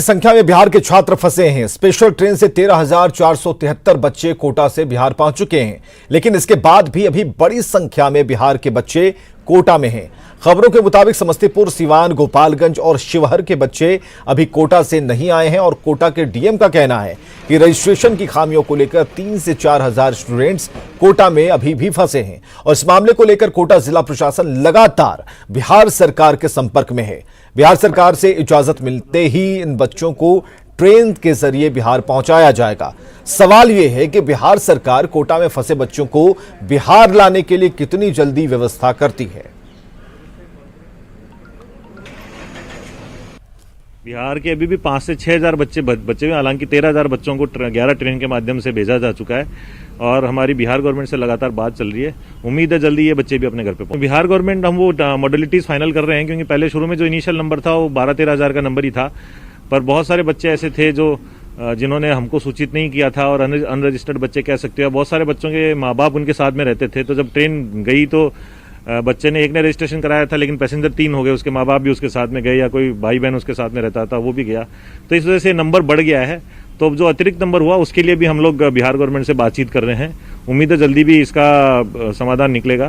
संख्या में बिहार के छात्र फंसे हैं। स्पेशल ट्रेन से 13,473 बच्चे कोटा से बिहार पहुंच चुके हैं, लेकिन इसके बाद भी अभी बड़ी संख्या में बिहार के बच्चे कोटा में हैं। खबरों के मुताबिक समस्तीपुर, सिवान, गोपालगंज और शिवहर के बच्चे अभी कोटा से नहीं आए हैं और कोटा के डीएम का कहना है कि रजिस्ट्रेशन की खामियों को लेकर 3 से 4 हजार स्टूडेंट्स कोटा में अभी भी फंसे हैं और इस मामले को लेकर कोटा जिला प्रशासन लगातार बिहार सरकार के संपर्क में है। बिहार सरकार से इजाजत मिलते ही इन बच्चों को ट्रेन के जरिए बिहार पहुंचाया जाएगा। सवाल यह है कि बिहार सरकार कोटा में फंसे बच्चों को बिहार लाने के लिए कितनी जल्दी व्यवस्था करती है। बिहार के अभी भी 5 से 6 हजार बच्चे हुए, हालांकि 13,000 बच्चों को 11 ट्रेन के माध्यम से भेजा जा चुका है और हमारी बिहार गवर्नमेंट से लगातार बात चल रही है। उम्मीद है जल्दी ये बच्चे भी अपने घर पे पहुंचे। बिहार गवर्नमेंट हम वो मॉडलिटीज फाइनल कर रहे हैं, क्योंकि पहले शुरू में जो इनिशियल नंबर था वो 12-13 हजार का नंबर ही था, पर बहुत सारे बच्चे ऐसे थे जो जिन्होंने हमको सूचित नहीं किया था और अनरजिस्टर्ड बच्चे कह सकते हो। बहुत सारे बच्चों के माँ बाप उनके साथ में रहते थे, तो जब ट्रेन गई तो बच्चे ने एक ने रजिस्ट्रेशन कराया था, लेकिन पैसेंजर 3 हो गए, उसके माँ बाप भी उसके साथ में गए या कोई भाई बहन उसके साथ में रहता था वो भी गया, तो इस वजह से नंबर बढ़ गया है। तो जो अतिरिक्त नंबर हुआ उसके लिए भी हम लोग बिहार गवर्नमेंट से बातचीत कर रहे हैं। उम्मीद है जल्दी भी इसका समाधान निकलेगा।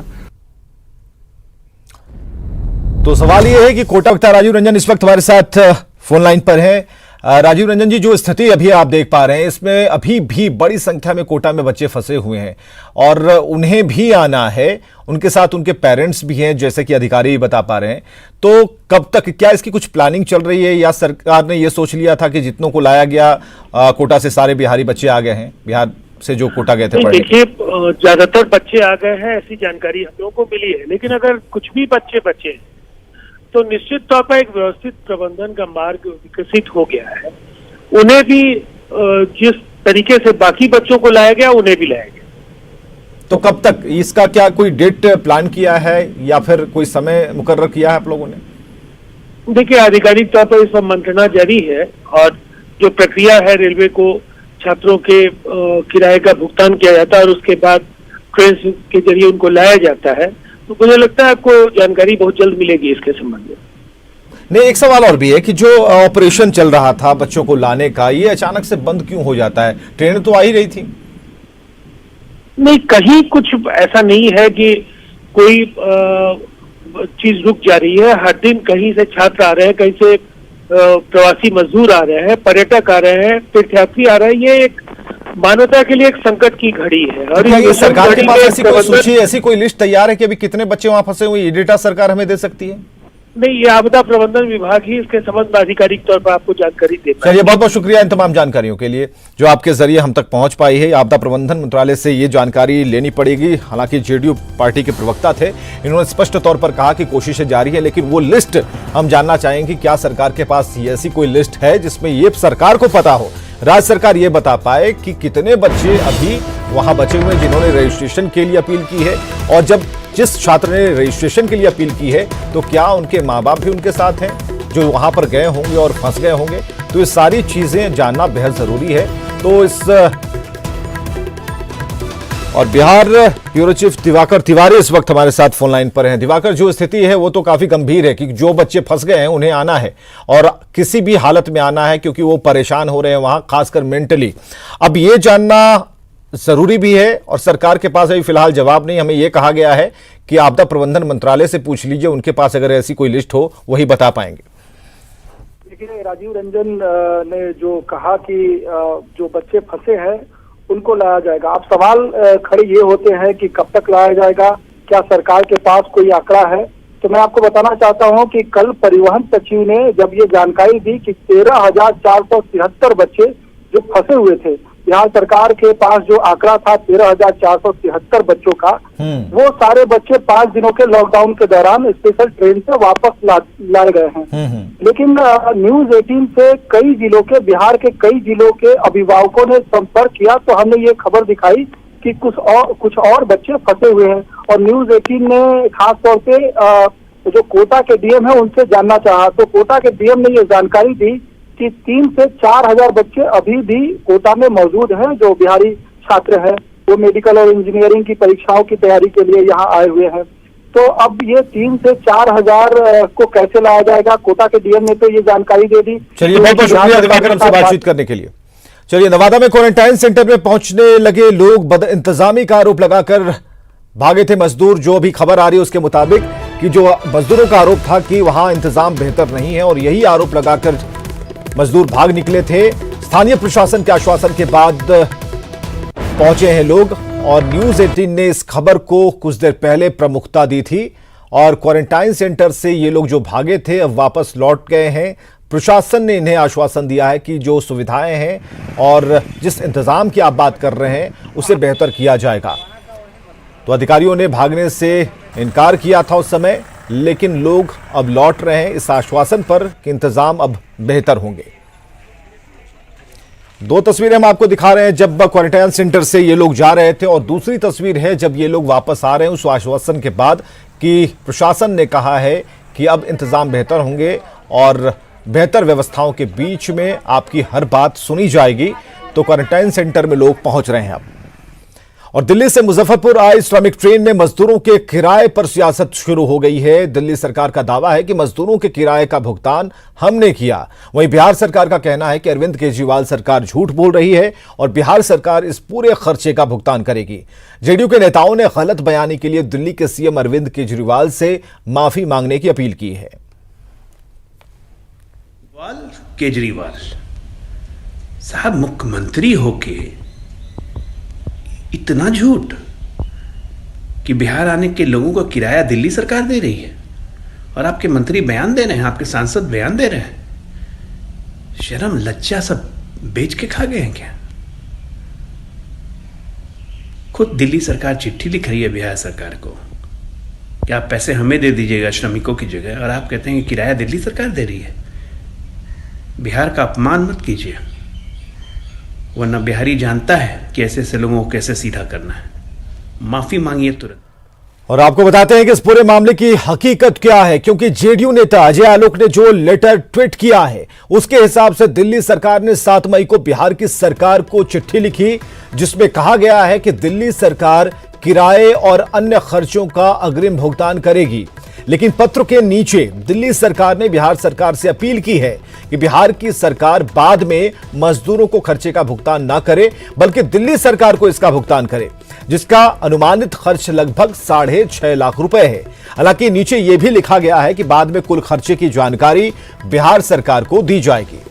तो सवाल यह है कि कोटा वक्ता राजीव रंजन इस वक्त हमारे साथ फोन लाइन पर है। राजीव रंजन जी, जो स्थिति अभी आप देख पा रहे हैं इसमें अभी भी बड़ी संख्या में कोटा में बच्चे फंसे हुए हैं और उन्हें भी आना है, उनके साथ उनके पेरेंट्स भी हैं, जैसे कि अधिकारी बता पा रहे हैं। तो कब तक, क्या इसकी कुछ प्लानिंग चल रही है या सरकार ने यह सोच लिया था कि जितनों को लाया गया कोटा से सारे बिहारी बच्चे आ गए हैं, बिहार से जो कोटा गए थे? देखिए, ज्यादातर बच्चे आ गए हैं, ऐसी जानकारी हम लोगों को मिली है, लेकिन अगर कुछ भी बच्चे बचे तो निश्चित तौर पर एक व्यवस्थित प्रबंधन का मार्ग विकसित हो गया है। उन्हें भी जिस तरीके से बाकी बच्चों को लाया गया उन्हें भी लाया गया। तो कब तक इसका क्या कोई डेट प्लान किया है या फिर कोई समय मुकर्रर किया है आप लोगों ने? देखिए, आधिकारिक तौर पर इस पर मंत्रणा जारी है और जो प्रक्रिया है, रेलवे को छात्रों के किराए का भुगतान किया जाता है और उसके बाद ट्रेन के जरिए उनको लाया जाता है। तो मुझे लगता है आपको जानकारी बहुत जल्द मिलेगी इसके संबंध में। नहीं, एक सवाल और भी है कि जो ऑपरेशन चल रहा था बच्चों को लाने का, ये अचानक से बंद क्यों हो जाता है? ट्रेन तो आ ही रही थी। नहीं, कहीं कुछ ऐसा नहीं है कि कोई चीज रुक जा रही है। हर दिन कहीं से छात्र आ रहे हैं, कहीं से प्रवासी मजदूर आ रहे हैं, पर्यटक आ रहे हैं, तीर्थयात्री आ रहे हैं। ये एक मानवता के लिए एक संकट की घड़ी है। और ये सरकार के पास ऐसी कोई सूची, ऐसी कोई लिस्ट तैयार है कि अभी कितने बच्चे वहां फंसे हुए, ये डेटा सरकार हमें दे सकती है? नहीं, ये आपदा प्रबंधन विभाग ही इसके संबंध में आधिकारिक तौर पर आपको जानकारी देता है। चलिए, बहुत बहुत शुक्रिया इन तमाम जानकारियों के लिए जो आपके जरिए हम तक पहुंच पाई है। आपदा प्रबंधन मंत्रालय से ये जानकारी लेनी पड़ेगी। हालांकि जेडीयू पार्टी के प्रवक्ता थे, इन्होंने स्पष्ट तौर पर कहा कि कोशिशें जारी है, लेकिन वो लिस्ट हम जानना चाहेंगे कि क्या सरकार के पास ऐसी कोई लिस्ट है जिसमें ये सरकार को पता हो, राज्य सरकार ये बता पाए कि कितने बच्चे अभी वहां बचे हुए जिन्होंने रजिस्ट्रेशन के लिए अपील की है, और जब जिस छात्र ने रजिस्ट्रेशन के लिए अपील की है तो क्या उनके माँ बाप भी उनके साथ हैं जो वहां पर गए होंगे और फंस गए होंगे। तो ये सारी चीजें जानना बेहद जरूरी है। तो इस और बिहार ब्यूरो चीफ दिवाकर तिवारी इस वक्त हमारे साथ फोन लाइन पर हैं। दिवाकर, जो स्थिति है वो तो काफी गंभीर है कि जो बच्चे फंस गए हैं उन्हें आना है और किसी भी हालत में आना है, क्योंकि वो परेशान हो रहे हैं वहां, खासकर मेंटली। अब ये जानना जरूरी भी है और सरकार के पास अभी फिलहाल जवाब नहीं। हमें यह कहा गया है कि आपदा प्रबंधन मंत्रालय से पूछ लीजिए, उनके पास अगर ऐसी कोई लिस्ट हो वही बता पाएंगे। देखिए, राजीव रंजन ने जो कहा कि जो बच्चे फंसे हैं उनको लाया जाएगा। अब सवाल खड़े ये होते हैं कि कब तक लाया जाएगा, क्या सरकार के पास कोई आंकड़ा है? तो मैं आपको बताना चाहता हूं कि कल परिवहन सचिव ने जब ये जानकारी दी कि 13,473 बच्चे जो फंसे हुए थे, बिहार सरकार के पास जो आंकड़ा था 13,473 बच्चों का, वो सारे बच्चे 5 दिनों के लॉकडाउन के दौरान स्पेशल ट्रेन से वापस लाए गए हैं। लेकिन न्यूज 18 से कई जिलों के, बिहार के कई जिलों के अभिभावकों ने संपर्क किया तो हमने ये खबर दिखाई कि कुछ और बच्चे फंसे हुए हैं। और न्यूज 18 ने खास तौर पे जो कोटा के डीएम है उनसे जानना चाहा, तो कोटा के डीएम ने ये जानकारी दी कि 3 से 4 हजार बच्चे अभी भी कोटा में मौजूद हैं जो बिहारी छात्र हैं। वो मेडिकल और इंजीनियरिंग की परीक्षाओं की तैयारी के लिए यहाँ आए हुए हैं। तो अब ये 3 से 4 हजार को कैसे लाया जाएगा? कोटा के डीएम ने तो ये जानकारी दे दी। चलिए, बहुत बहुत शुक्रिया दिवाकर हमसे बातचीत करने के लिए। चलिए, नवादा में क्वारंटाइन सेंटर में पहुंचने लगे लोग बद इंतजामी का आरोप लगाकर भागे थे मजदूर। जो भी खबर आ रही है उसके मुताबिक कि जो मजदूरों का आरोप था कि वहां इंतजाम बेहतर नहीं है और यही आरोप लगाकर मजदूर भाग निकले थे। स्थानीय प्रशासन के आश्वासन के बाद पहुंचे हैं लोग और न्यूज 18 ने इस खबर को कुछ देर पहले प्रमुखता दी थी और क्वारंटाइन सेंटर से ये लोग जो भागे थे अब वापस लौट गए हैं। प्रशासन ने इन्हें आश्वासन दिया है कि जो सुविधाएं हैं और जिस इंतजाम की आप बात कर रहे हैं उसे बेहतर किया जाएगा। तो अधिकारियों ने भागने से इनकार किया था उस समय, लेकिन लोग अब लौट रहे हैं इस आश्वासन पर कि इंतजाम अब बेहतर होंगे। दो तस्वीरें हम आपको दिखा रहे हैं जब क्वारंटाइन सेंटर से ये लोग जा रहे थे और दूसरी तस्वीर है जब ये लोग वापस आ रहे हैं उस आश्वासन के बाद कि प्रशासन ने कहा है कि अब इंतजाम बेहतर होंगे और बेहतर व्यवस्थाओं के बीच में आपकी हर बात सुनी जाएगी। तो क्वारंटाइन सेंटर में लोग पहुंच रहे हैं अब। और दिल्ली से मुजफ्फरपुर आई श्रमिक ट्रेन में मजदूरों के किराए पर सियासत शुरू हो गई है। दिल्ली सरकार का दावा है कि मजदूरों के किराए का भुगतान हमने किया। वहीं बिहार सरकार का कहना है कि अरविंद केजरीवाल सरकार झूठ बोल रही है और बिहार सरकार इस पूरे खर्चे का भुगतान करेगी। जेडीयू के नेताओं ने गलत बयानी के लिए दिल्ली के सीएम अरविंद केजरीवाल से माफी मांगने की अपील की है। केजरीवाल साहब मुख्यमंत्री होके इतना झूठ कि बिहार आने के लोगों का किराया दिल्ली सरकार दे रही है और आपके मंत्री बयान दे रहे हैं, आपके सांसद बयान दे रहे हैं। शर्म लज्जा सब बेच के खा गए हैं क्या? खुद दिल्ली सरकार चिट्ठी लिख रही है बिहार सरकार को कि आप पैसे हमें दे दीजिएगा श्रमिकों की जगह, और आप कहते हैं कि किराया दिल्ली सरकार दे रही है। बिहार का अपमान मत कीजिए, वरना बिहारी जानता है कि ऐसे ऐसे लोगों को कैसे सीधा करना है। माफी मांगिए तुरंत। और आपको बताते हैं कि इस पूरे मामले की हकीकत क्या है, क्योंकि जेडीयू नेता अजय आलोक ने जो लेटर ट्वीट किया है उसके हिसाब से दिल्ली सरकार ने 7 मई को बिहार की सरकार को चिट्ठी लिखी जिसमें कहा गया है कि दिल्ली सरकार किराए और अन्य खर्चों का अग्रिम भुगतान करेगी। लेकिन पत्र के नीचे दिल्ली सरकार ने बिहार सरकार से अपील की है कि बिहार की सरकार बाद में मजदूरों को खर्चे का भुगतान ना करे, बल्कि दिल्ली सरकार को इसका भुगतान करे, जिसका अनुमानित खर्च लगभग 6.5 लाख रुपए है। हालांकि नीचे यह भी लिखा गया है कि बाद में कुल खर्चे की जानकारी बिहार सरकार को दी जाएगी।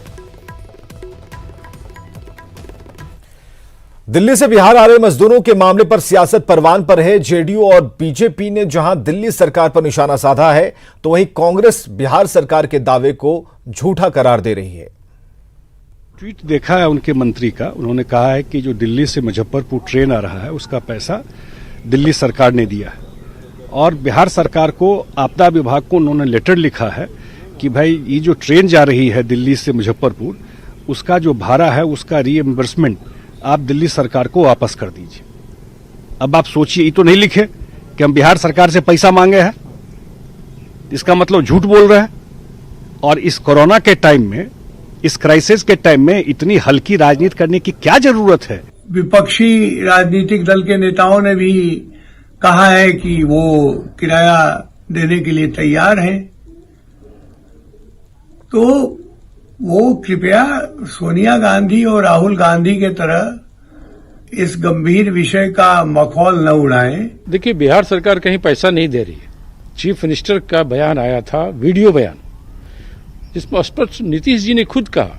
दिल्ली से बिहार आ रहे मजदूरों के मामले पर सियासत परवान पर है। जेडीयू और बीजेपी ने जहां दिल्ली सरकार पर निशाना साधा है, तो वहीं कांग्रेस बिहार सरकार के दावे को झूठा करार दे रही है। ट्वीट देखा है उनके मंत्री का, उन्होंने कहा है कि जो दिल्ली से मुजफ्फरपुर ट्रेन आ रहा है उसका पैसा दिल्ली सरकार ने दिया है और बिहार सरकार को, आपदा विभाग को उन्होंने लेटर लिखा है कि भाई ये जो ट्रेन जा रही है दिल्ली से मुजफ्फरपुर, उसका जो भाड़ा है उसका रीएम्बर्समेंट आप दिल्ली सरकार को वापस कर दीजिए। अब आप सोचिए, ये तो नहीं लिखे कि हम बिहार सरकार से पैसा मांगे हैं, इसका मतलब झूठ बोल रहे हैं। और इस कोरोना के टाइम में, इस क्राइसिस के टाइम में इतनी हल्की राजनीति करने की क्या जरूरत है? विपक्षी राजनीतिक दल के नेताओं ने भी कहा है कि वो किराया देने के लिए तैयार हैं, तो वो कृपया सोनिया गांधी और राहुल गांधी के तरह इस गंभीर विषय का मखौल न उड़ाएं। देखिए, बिहार सरकार कहीं पैसा नहीं दे रही है। चीफ मिनिस्टर का बयान आया था, वीडियो बयान, जिसमें स्पष्ट नीतीश जी ने खुद कहा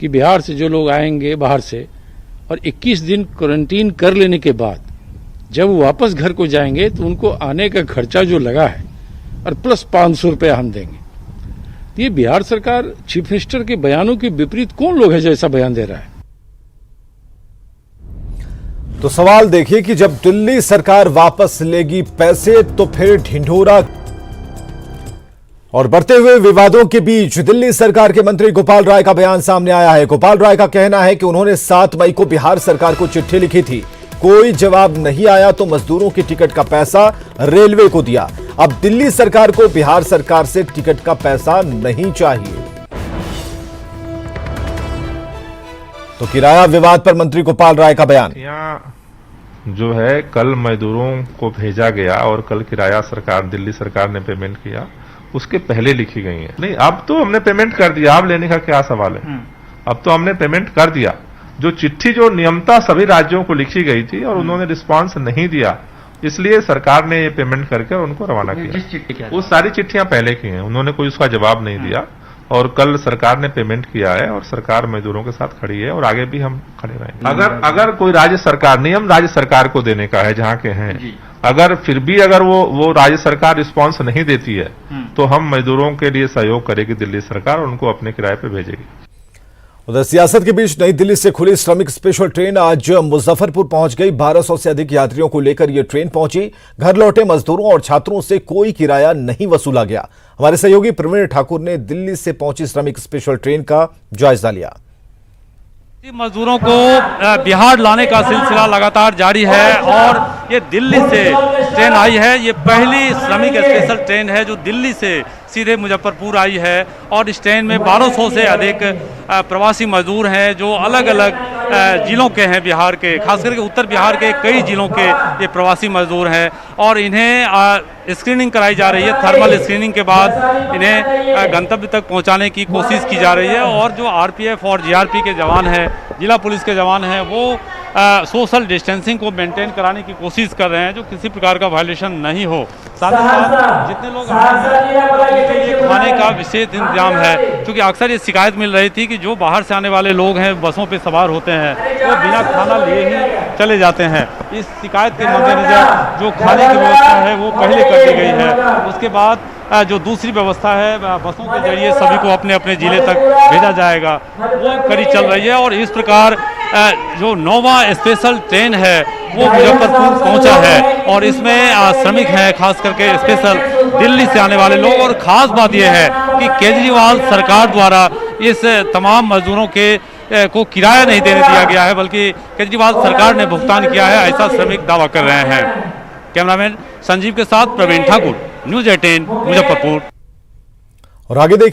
कि बिहार से जो लोग आएंगे बाहर से और 21 दिन क्वारंटीन कर लेने के बाद जब वो वापस घर को जाएंगे तो उनको आने का खर्चा जो लगा है और प्लस 500 रुपया हम देंगे। ये बिहार सरकार चीफ मिनिस्टर के बयानों के विपरीत कौन लोग है जो ऐसा बयान दे रहा है? तो सवाल देखिए कि जब दिल्ली सरकार वापस लेगी पैसे तो फिर ढिंढोरा। और बढ़ते हुए विवादों के बीच दिल्ली सरकार के मंत्री गोपाल राय का बयान सामने आया है। गोपाल राय का कहना है कि उन्होंने 7 मई को बिहार सरकार को चिट्ठी लिखी थी, कोई जवाब नहीं आया तो मजदूरों की टिकट का पैसा रेलवे को दिया। अब दिल्ली सरकार को बिहार सरकार से टिकट का पैसा नहीं चाहिए। तो किराया विवाद पर मंत्री गोपाल राय का बयान। यहाँ जो है कल मजदूरों को भेजा गया और कल किराया सरकार दिल्ली सरकार ने पेमेंट किया, उसके पहले लिखी गई है। नहीं, अब तो हमने पेमेंट कर दिया, अब लेने का क्या सवाल है? अब तो हमने पेमेंट कर दिया। जो चिट्ठी जो नियमता सभी राज्यों को लिखी गई थी और उन्होंने रिस्पांस नहीं दिया, इसलिए सरकार ने ये पेमेंट करके उनको रवाना किया। वो सारी चिट्ठियां पहले की हैं, उन्होंने कोई उसका जवाब नहीं दिया और कल सरकार ने पेमेंट किया है और सरकार मजदूरों के साथ खड़ी है और आगे भी हम खड़े रहेंगे। अगर कोई राज्य सरकार, नियम राज्य सरकार को देने का है जहां के हैं, अगर फिर भी अगर वो राज्य सरकार रिस्पांस नहीं देती है तो हम मजदूरों के लिए सहयोग करेगी दिल्ली सरकार और उनको अपने किराए पे भेजेगी। उधर सियासत के बीच नई दिल्ली से खुली श्रमिक स्पेशल ट्रेन आज मुजफ्फरपुर पहुंच गई। 1200 से अधिक यात्रियों को लेकर यह ट्रेन पहुंची। घर लौटे मजदूरों और छात्रों से कोई किराया नहीं वसूला गया। हमारे सहयोगी प्रवीण ठाकुर ने दिल्ली से पहुंची श्रमिक स्पेशल ट्रेन का जायजा लिया। मजदूरों को बिहार लाने का सिलसिला लगातार जारी है और ये दिल्ली से ट्रेन आई है। ये पहली श्रमिक स्पेशल ट्रेन है जो दिल्ली से सीधे मुजफ्फरपुर आई है और इस ट्रेन में 1200 से अधिक प्रवासी मजदूर हैं जो अलग अलग जिलों के हैं बिहार के, खास करके उत्तर बिहार के कई जिलों के ये प्रवासी मजदूर हैं और इन्हें स्क्रीनिंग कराई जा रही है। थर्मल स्क्रीनिंग के बाद इन्हें गंतव्य तक पहुंचाने की कोशिश की जा रही है और जो आरपीएफ और जीआरपी के जवान हैं, जिला पुलिस के जवान हैं, वो सोशल डिस्टेंसिंग को मेंटेन कराने की कोशिश कर रहे हैं जो किसी प्रकार का वायलेशन नहीं हो। साथ ही साथ जितने लोग उनके लिए खाने का विशेष इंतजाम है, क्योंकि अक्सर ये शिकायत मिल रही थी कि जो बाहर से आने वाले लोग हैं, बसों पे सवार होते हैं, वो बिना खाना लिए ही चले जाते हैं। इस शिकायत के मद्देनजर जो खाने की व्यवस्था है वो पहले कर दी गई है। उसके बाद जो दूसरी व्यवस्था है, बसों के जरिए सभी को अपने अपने जिले तक भेजा जाएगा, वो कड़ी चल रही है और इस प्रकार जो नोवा स्पेशल ट्रेन है वो मुजफ्फरपुर पहुंचा है और इसमें श्रमिक हैं, खास करके स्पेशल दिल्ली से आने वाले लोग। और खास बात यह है कि केजरीवाल सरकार द्वारा इस तमाम मजदूरों के को किराया नहीं देने दिया गया है, बल्कि केजरीवाल सरकार ने भुगतान किया है, ऐसा श्रमिक दावा कर रहे हैं। कैमरामैन संजीव के साथ प्रवीण ठाकुर, न्यूज़ 18 मुजफ्फरपुर। और आगे देखिए।